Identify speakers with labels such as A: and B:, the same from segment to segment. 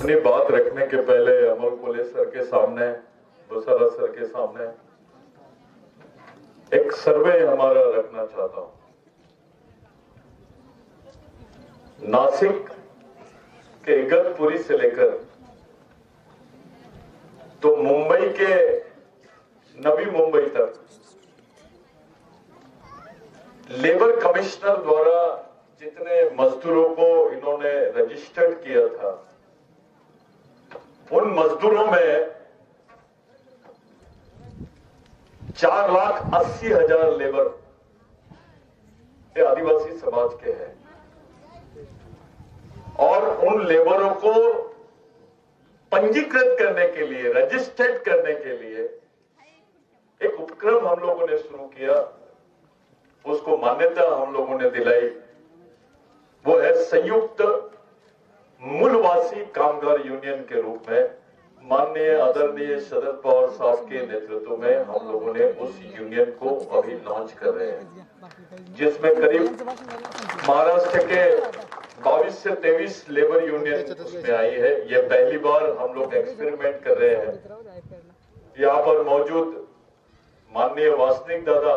A: अपनी बात रखने के पहले अमोल कोले सर के सामने, बुसारा सर के सामने एक सर्वे हमारा रखना चाहता हूं। नासिक के इगतपुरी से लेकर तो मुंबई के नवी मुंबई तक लेबर कमिश्नर द्वारा जितने मजदूरों को इन्होंने रजिस्टर्ड किया था, उन मजदूरों में 4,80,000 लेबर आदिवासी समाज के हैं और उन लेबरों को पंजीकृत करने के लिए, रजिस्टर्ड करने के लिए एक उपक्रम हम लोगों ने शुरू किया, उसको मान्यता हम लोगों ने दिलाई। वो है संयुक्त मूलवासी कामगार यूनियन के रूप में माननीय आदरणीय शरद पवार साहब के नेतृत्व में हम लोगों ने उस यूनियन को अभी लॉन्च कर रहे हैं, जिसमें करीब महाराष्ट्र के 22 से 23 लेबर यूनियन उसमें आई है। ये पहली बार हम लोग एक्सपेरिमेंट कर रहे हैं। यहाँ पर मौजूद माननीय वासनिक दादा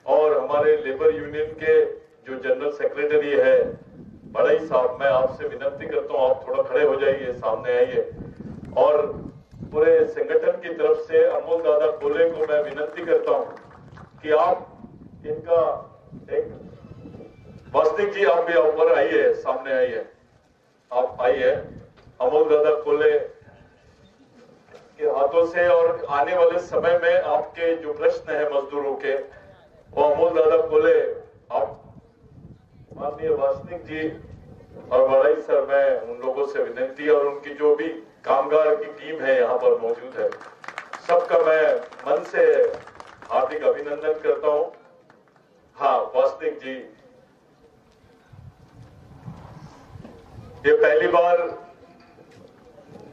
A: और हमारे लेबर यूनियन के जो जनरल सेक्रेटरी है बड़ाई साहब, मैं आपसे विनती करता हूँ आप थोड़ा खड़े हो जाइए, सामने आइए। और पूरे संगठन की तरफ से अमोल दादा कोले को मैं विनती करता हूँ कि आप इनका एक, वासनिक जी आप भी ऊपर आइए, सामने आइए, आप आइए। अमोल दादा कोले के हाथों से और आने वाले समय में आपके जो प्रश्न है मजदूरों के, वो अमोल दादा कोले, आप माननीय वासनिक जी और बड़ाई सर, मैं उन लोगों से विनती और उनकी जो भी कामगार की टीम है यहाँ पर मौजूद है, सबका मैं मन से हार्दिक अभिनंदन करता हूँ। हाँ वासनिक जी, ये पहली बार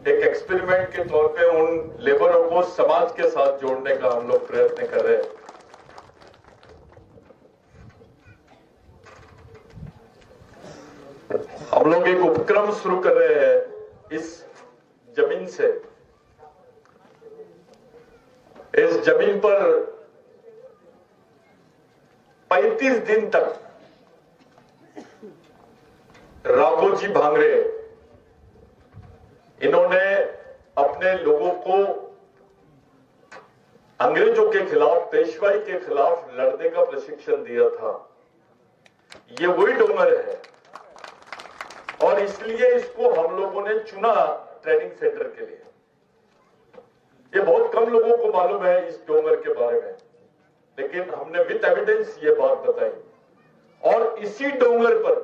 A: एक एक्सपेरिमेंट के तौर पे उन लेबरों को समाज के साथ जोड़ने का हम लोग प्रयत्न कर रहे हैं। हम लोग एक उपक्रम शुरू कर रहे हैं इस जमीन से। इस जमीन पर 35 दिन तक राघोजी भांगरे इन्होंने अपने लोगों को अंग्रेजों के खिलाफ, पेशवाई के खिलाफ लड़ने का प्रशिक्षण दिया था। ये वही डोंगर है और इसलिए इसको हम लोगों ने चुना ट्रेनिंग सेंटर के लिए। ये बहुत कम लोगों को मालूम है इस डोंगर के बारे में, लेकिन हमने विद एविडेंस ये बात बताई। और इसी डोंगर पर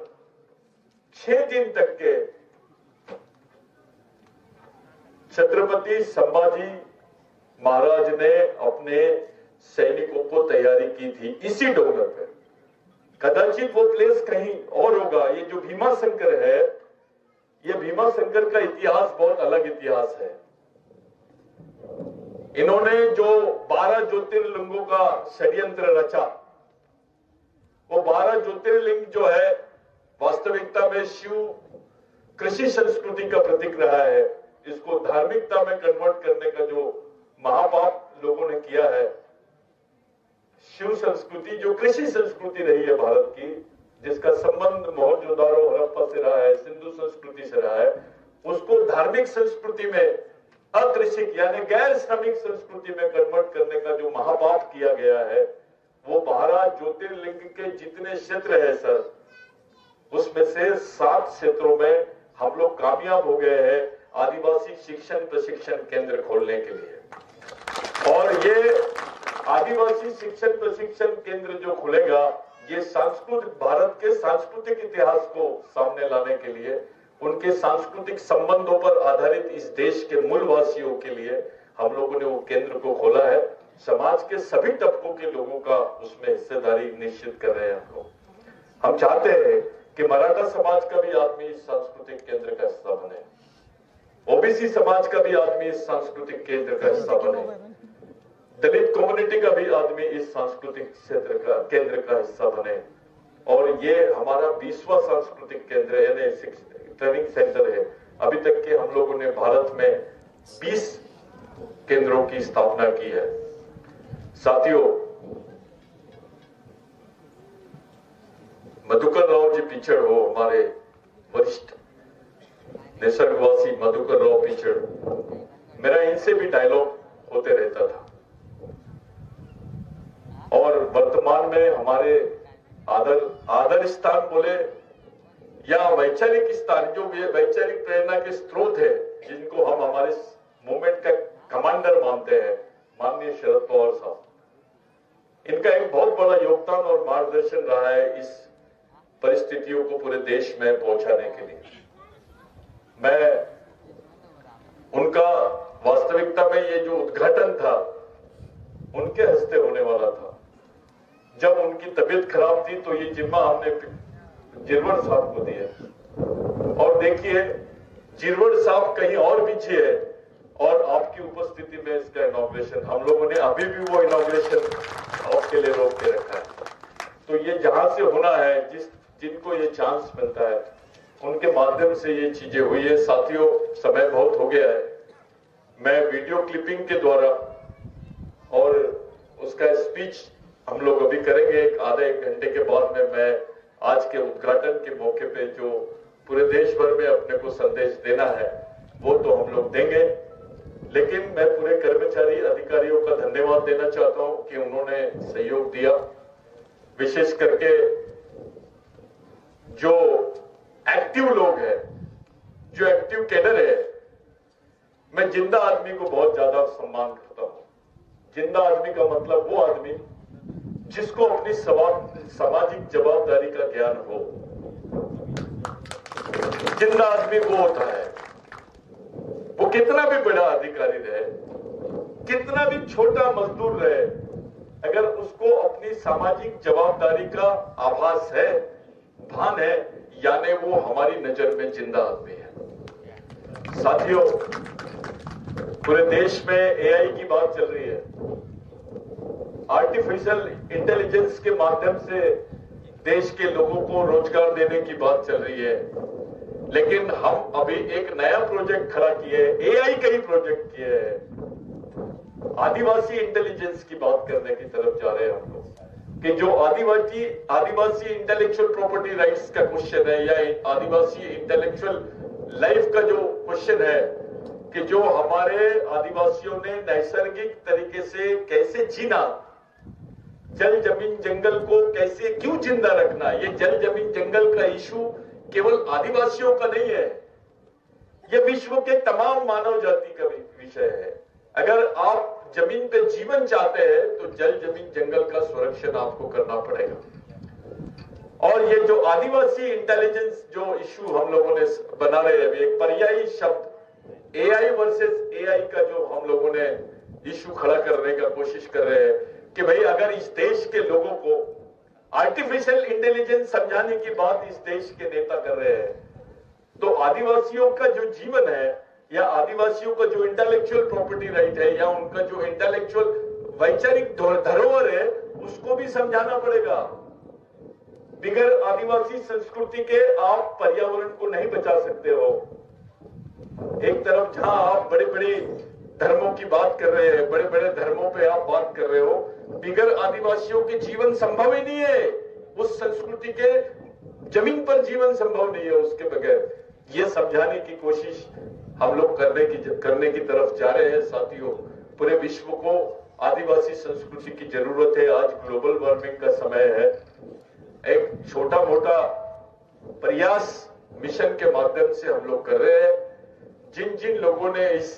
A: 6 दिन तक के छत्रपति संभाजी महाराज ने अपने सैनिकों को तैयारी की थी इसी डोंगर पर। कदाचित वो प्लेस कहीं और होगा। ये जो भीमा शंकर है, ये भीमा शंकर का इतिहास बहुत अलग इतिहास है। इन्होंने जो 12 ज्योतिर्लिंगों का षड्यंत्र रचा, वो 12 ज्योतिर्लिंग जो है वास्तविकता में शिव कृषि संस्कृति का प्रतीक रहा है। इसको धार्मिकता में कन्वर्ट करने का जो महापाप लोगों ने किया है, शिव संस्कृति जो कृषि संस्कृति रही है भारत की, जिसका संबंध मोहनजोदारो हड़प्पा से रहा है, सिंधु संस्कृति से रहा है, उसको धार्मिक संस्कृति में, अकृषिक यानी गैर श्रमिक संस्कृति में कन्वर्ट करने का जो महापाप किया गया है, वो 12 ज्योतिर्लिंग के जितने क्षेत्र है सर, उसमें से 7 क्षेत्रों में हम लोग कामयाब हो गए हैं आदिवासी शिक्षण प्रशिक्षण केंद्र खोलने के लिए। और ये आदिवासी शिक्षण प्रशिक्षण केंद्र जो खुलेगा, ये सांस्कृतिक, भारत के सांस्कृतिक इतिहास को सामने लाने के लिए, उनके सांस्कृतिक संबंधों पर आधारित इस देश के मूलवासियों के लिए हम लोगों ने वो केंद्र को खोला है। समाज के सभी तबकों के लोगों का उसमें हिस्सेदारी निश्चित कर रहे हैं हम चाहते हैं कि मराठा समाज का भी आदमी इस सांस्कृतिक केंद्र का हिस्सा बने, ओबीसी समाज का भी आदमी इस सांस्कृतिक केंद्र का हिस्सा बने, दलित कम्युनिटी का भी आदमी इस सांस्कृतिक क्षेत्र का केंद्र का हिस्सा बने। और ये हमारा 20वां सांस्कृतिक केंद्र यानी ट्रेनिंग सेंटर है, अभी तक के हम लोगों ने भारत में 20 केंद्रों की स्थापना की है। साथियों, मधुकर राव जी पिछड़ हो, हमारे वरिष्ठ निसर्गवासी मधुकर राव पिछड़, मेरा इनसे भी डायलॉग होते रहता था। और वर्तमान में हमारे आदर स्थान बोले या वैचारिक स्थान, जो वैचारिक प्रेरणा के स्रोत है, जिनको हम हमारे मूवमेंट का कमांडर मानते हैं, माननीय शरद पवार साहब, इनका एक बहुत बड़ा योगदान और मार्गदर्शन रहा है इस परिस्थितियों को पूरे देश में पहुंचाने के लिए। मैं उनका वास्तविकता में ये जो उद्घाटन था उनके हस्ते होने वाला था। जब उनकी तबीयत खराब थी तो ये जिम्मा हमने जिरवड़ साहब को दिया। और देखिए, जिरवड़ साहब कहीं और पीछे है और आपकी उपस्थिति में इसका इनॉग्रेशन हम लोगों ने अभी भी वो इनॉग्रेशन आपके लिए रोक के रखा है। तो ये जहां से होना है, जिनको ये चांस मिलता है, उनके माध्यम से ये चीजें हुई है। साथियों, समय बहुत हो गया है। मैं वीडियो क्लिपिंग के द्वारा और उसका स्पीच हम लोग अभी करेंगे एक आधे घंटे के बाद में। मैं आज के उद्घाटन के मौके पे जो पूरे देश भर में अपने को संदेश देना है वो तो हम लोग देंगे, लेकिन मैं पूरे कर्मचारी अधिकारियों का धन्यवाद देना चाहता हूं कि उन्होंने सहयोग दिया। विशेष करके जो एक्टिव लोग हैं, जो एक्टिव कैडर है, मैं जिंदा आदमी को बहुत ज्यादा सम्मान करता हूं। जिंदा आदमी का मतलब वो आदमी जिसको अपनी सामाजिक जवाबदारी का ज्ञान हो। जिंदा आदमी वो होता है, वो कितना भी बड़ा अधिकारी रहे, कितना भी छोटा मजदूर रहे, अगर उसको अपनी सामाजिक जवाबदारी का आभास है, भान है, यानी वो हमारी नजर में जिंदा आदमी है। साथियों, पूरे देश में एआई की बात चल रही है। आर्टिफिशियल इंटेलिजेंस के माध्यम से देश के लोगों को रोजगार देने की बात चल रही है, लेकिन हम अभी एक नया प्रोजेक्ट खड़ा किए, एआई का ही प्रोजेक्ट किए है। आदिवासी इंटेलिजेंस की बात करने की तरफ जा रहे हैं हम लोग, कि जो आदिवासी इंटेलेक्चुअल प्रॉपर्टी राइट्स का क्वेश्चन है, या आदिवासी इंटेलेक्चुअल लाइफ का जो क्वेश्चन है, कि जो हमारे आदिवासियों ने नैसर्गिक तरीके से कैसे जीना, जल जमीन जंगल को कैसे क्यों जिंदा रखना। ये जल जमीन जंगल का इशू केवल आदिवासियों का नहीं है, ये विश्व के तमाम मानव जाति का विषय है। अगर आप जमीन पे जीवन चाहते हैं तो जल जमीन जंगल का संरक्षण आपको करना पड़ेगा। और ये जो आदिवासी इंटेलिजेंस जो इशू हम लोगों ने बना रहे हैं, एक पर्यायी शब्द एआई वर्सेस एआई का जो हम लोगों ने इशू खड़ा करने का कोशिश कर रहे हैं, कि भाई अगर इस देश के लोगों को आर्टिफिशियल इंटेलिजेंस समझाने की बात इस देश के नेता कर रहे हैं, तो आदिवासियों का जो जीवन है, या आदिवासियों का जो इंटेलेक्चुअल प्रॉपर्टी राइट है, या उनका जो इंटेलेक्चुअल वैचारिक धरोहर है, उसको भी समझाना पड़ेगा। बिगर आदिवासी संस्कृति के आप पर्यावरण को नहीं बचा सकते हो। एक तरफ जहां आप बड़े बड़े धर्मों की बात कर रहे हैं, बड़े बड़े धर्मों पे आप बात कर रहे हो, बिगर आदिवासियों के जीवन संभव ही नहीं है। उस संस्कृति के जमीन पर जीवन संभव नहीं है उसके बगैर। ये समझाने की कोशिश हम लोग करने की तरफ जा रहे हैं। साथियों, पूरे विश्व को आदिवासी संस्कृति की जरूरत है। आज ग्लोबल वार्मिंग का समय है। एक छोटा मोटा प्रयास मिशन के माध्यम से हम लोग कर रहे हैं। जिन जिन लोगों ने इस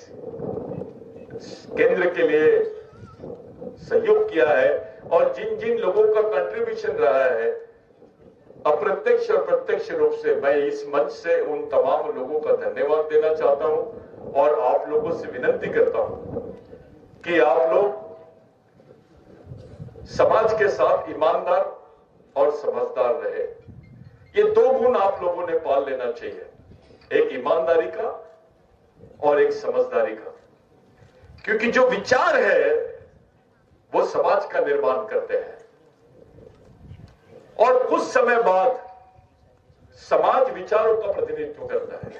A: केंद्र के लिए सहयोग किया है और जिन जिन लोगों का कंट्रीब्यूशन रहा है, अप्रत्यक्ष और प्रत्यक्ष रूप से मैं इस मंच से उन तमाम लोगों का धन्यवाद देना चाहता हूं और आप लोगों से विनती करता हूं कि आप लोग समाज के साथ ईमानदार और समझदार रहे। ये दो गुण आप लोगों ने पाल लेना चाहिए, एक ईमानदारी का और एक समझदारी का, क्योंकि जो विचार है वो समाज का निर्माण करते हैं और कुछ समय बाद समाज विचारों का प्रतिनिधित्व करता है।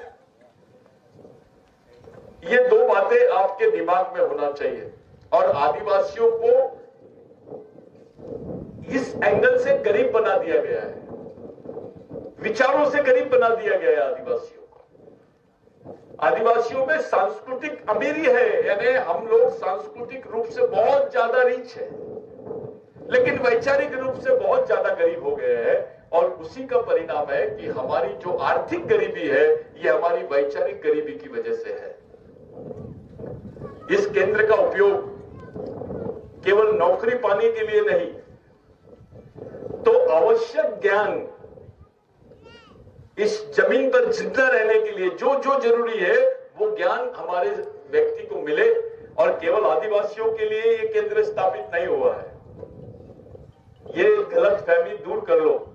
A: ये दो बातें आपके दिमाग में होना चाहिए। और आदिवासियों को इस एंगल से गरीब बना दिया गया है, विचारों से गरीब बना दिया गया है आदिवासियों को। आदिवासियों में सांस्कृतिक अमीरी है, यानी हम लोग सांस्कृतिक रूप से बहुत ज्यादा रिच है, लेकिन वैचारिक रूप से बहुत ज्यादा गरीब हो गए हैं। और उसी का परिणाम है कि हमारी जो आर्थिक गरीबी है, ये हमारी वैचारिक गरीबी की वजह से है। इस केंद्र का उपयोग केवल नौकरी पाने के लिए नहीं, तो आवश्यक ज्ञान इस जमीन पर जिंदा रहने के लिए जो जो जरूरी है, वो ज्ञान हमारे व्यक्ति को मिले। और केवल आदिवासियों के लिए ये केंद्र स्थापित नहीं हुआ है, ये गलतफहमी दूर कर लो।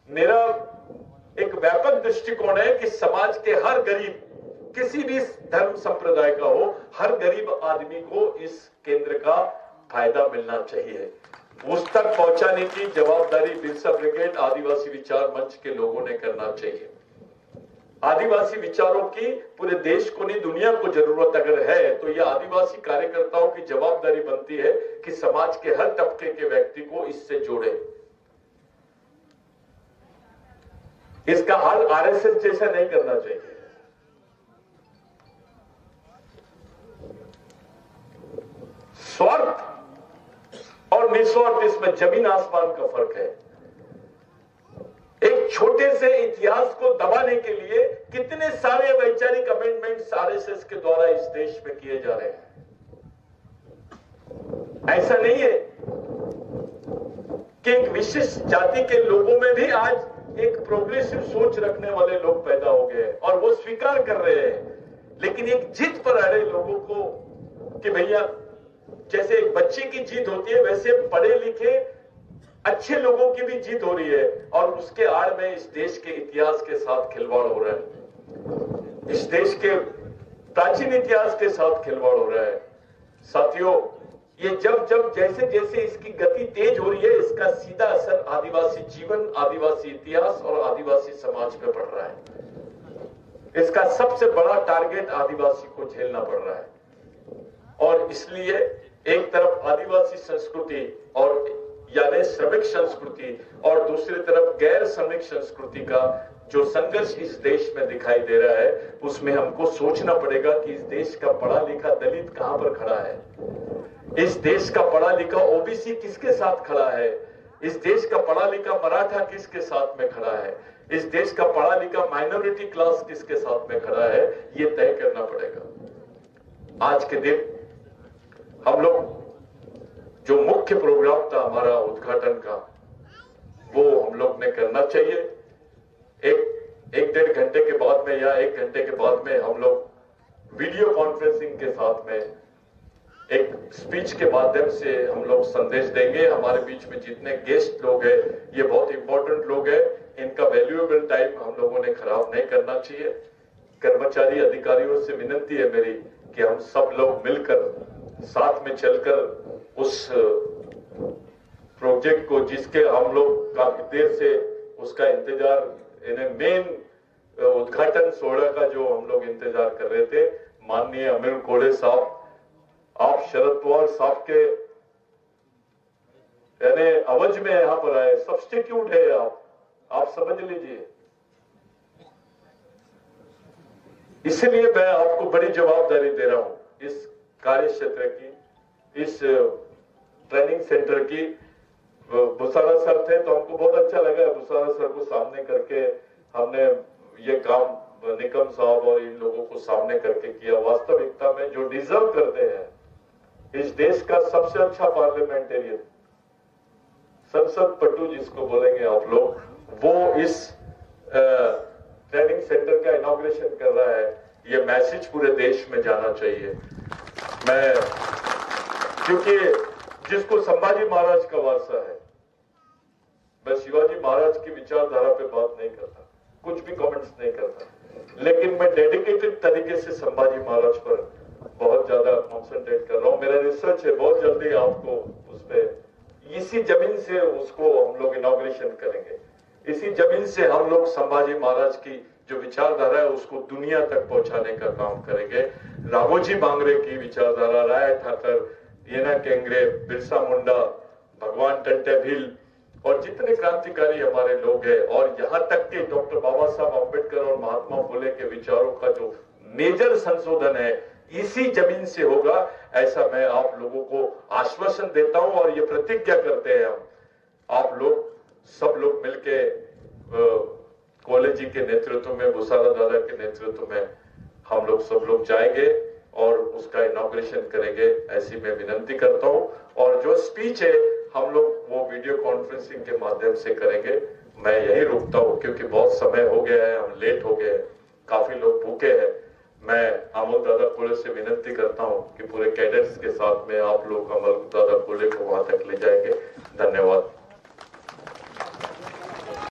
A: मेरा एक व्यापक दृष्टिकोण है कि समाज के हर गरीब, किसी भी धर्म संप्रदाय का हो, हर गरीब आदमी को इस केंद्र का फायदा मिलना चाहिए। उस तक पहुंचाने की जवाबदारी बिरसा ब्रिगेड आदिवासी विचार मंच के लोगों ने करना चाहिए। आदिवासी विचारों की पूरे देश को नहीं, दुनिया को जरूरत अगर है, तो यह आदिवासी कार्यकर्ताओं की जवाबदारी बनती है कि समाज के हर तबके के व्यक्ति को इससे जोड़े। इसका हल आरएसएस जैसा नहीं करना चाहिए। स्वार्थ और निस्वार्थ, इसमें जमीन आसमान का फर्क है। एक छोटे से इतिहास को दबाने के लिए कितने सारे वैचारिक अमेंडमेंट्स आरएसएस के द्वारा इस देश में किए जा रहे हैं। ऐसा नहीं है कि एक विशिष्ट जाति के लोगों में भी आज एक प्रोग्रेसिव सोच रखने वाले लोग पैदा हो गए और वो स्वीकार कर रहे हैं। लेकिन एक जिद पर अड़े लोगों को कि भैया, जैसे एक बच्चे की जीत होती है, वैसे पढ़े लिखे अच्छे लोगों की भी जीत हो रही है। और उसके आड़ में इस देश के इतिहास के साथ खिलवाड़ हो रहा है, इस देश के प्राचीन इतिहास के साथ खिलवाड़ हो रहा है। साथियों, ये जब जैसे जैसे इसकी गति तेज हो रही है, इसका सीधा असर आदिवासी जीवन, आदिवासी इतिहास और आदिवासी समाज पे पड़ रहा है। इसका सबसे बड़ा टारगेट आदिवासी को झेलना पड़ रहा है। और इसलिए एक तरफ आदिवासी संस्कृति और यानी श्रमिक संस्कृति, और दूसरी तरफ गैर श्रमिक संस्कृति का जो संघर्ष इस देश में दिखाई दे रहा है, उसमें हमको सोचना पड़ेगा कि इस देश का पढ़ा लिखा दलित कहां पर खड़ा है, इस देश का पढ़ा लिखा ओबीसी किसके साथ खड़ा है, इस देश का पढ़ा लिखा मराठा किसके साथ में खड़ा है, इस देश का पढ़ा लिखा माइनॉरिटी क्लास किसके साथ में खड़ा है, ये तय करना पड़ेगा। आज के दिन हम लोग जो मुख्य प्रोग्राम था हमारा उद्घाटन का, वो हम लोग ने करना चाहिए। एक डेढ़ घंटे के बाद में या 1 घंटे के बाद में हम लोग वीडियो कॉन्फ्रेंसिंग के साथ में एक स्पीच के माध्यम से हम लोग संदेश देंगे। हमारे बीच में जितने गेस्ट लोग हैं, ये बहुत इंपॉर्टेंट लोग हैं, इनका वैल्यूएबल टाइम हम लोगों ने खराब नहीं करना चाहिए। कर्मचारी अधिकारियों से विनती है मेरी कि हम सब लोग मिलकर साथ में चलकर उस प्रोजेक्ट को, जिसके हम लोग काफी देर से उसका इंतजार, मेन उद्घाटन 16 का जो हम लोग इंतजार कर रहे थे, माननीय अमिल कोड़े साहब, आप शरद पवार साहब के यानी अवज में यहां पर आए, सब्स्टिट्यूट है आप समझ लीजिए। इसलिए मैं आपको बड़ी जवाबदारी दे रहा हूं इस कार्य क्षेत्र की, इस ट्रेनिंग सेंटर की। भूसारा सर थे तो हमको बहुत अच्छा लगा, भूसारा सर को सामने करके हमने ये काम निकम साहब और इन लोगों को सामने करके किया। वास्तविकता में जो डिजर्व करते हैं इस देश का सबसे अच्छा पार्लियामेंटेरियन, संसद पटु जिसको बोलेंगे आप लोग, वो इस ट्रेनिंग सेंटर का इनॉग्रेशन कर रहा है। ये मैसेज पूरे देश में जाना चाहिए। मैं, क्योंकि जिसको संभाजी महाराज का वारसा है, मैं शिवाजी महाराज की विचारधारा पे बात नहीं करता, कुछ भी कमेंट्स नहीं करता, लेकिन मैं डेडिकेटेड तरीके से संभाजी महाराज पर बहुत ज्यादा कॉन्सेंट्रेट कर रहा हूं। मेरा रिसर्च है, बहुत जल्दी आपको उस पर इसी जमीन से उसको हम लोग इनॉग्रेशन करेंगे। इसी जमीन से हम लोग संभाजी महाराज की जो विचारधारा है उसको दुनिया तक पहुंचाने का काम करेंगे। राघोजी बांगरे की विचारधारा, राय ठाकर, येना केंगरे, बिरसा मुंडा, भगवान टंटे भील और जितने क्रांतिकारी हमारे लोग हैं, और यहां तक कि डॉक्टर बाबा साहब अम्बेडकर और महात्मा फुले के विचारों का जो मेजर संशोधन है इसी जमीन से होगा, ऐसा मैं आप लोगों को आश्वासन देता हूं। और ये प्रतिज्ञा करते हैं हम, आप लोग सब लोग मिलके कॉलेज जी के नेतृत्व में, बुसारा दादा के नेतृत्व में हम लोग सब लोग जाएंगे और उसका इनॉग्रेशन करेंगे, ऐसी मैं विनंती करता हूं। और जो स्पीच है हम लोग वो वीडियो कॉन्फ्रेंसिंग के माध्यम से करेंगे। मैं यही रुकता हूं क्योंकि बहुत समय हो गया है, हम लेट हो गए हैं, काफी लोग भूखे हैं। मैं अमल दादा फुले से विनंती करता हूं कि पूरे कैडेट्स के साथ में आप लोग अमल दादा फुले को वहां तक ले जाएंगे। धन्यवाद।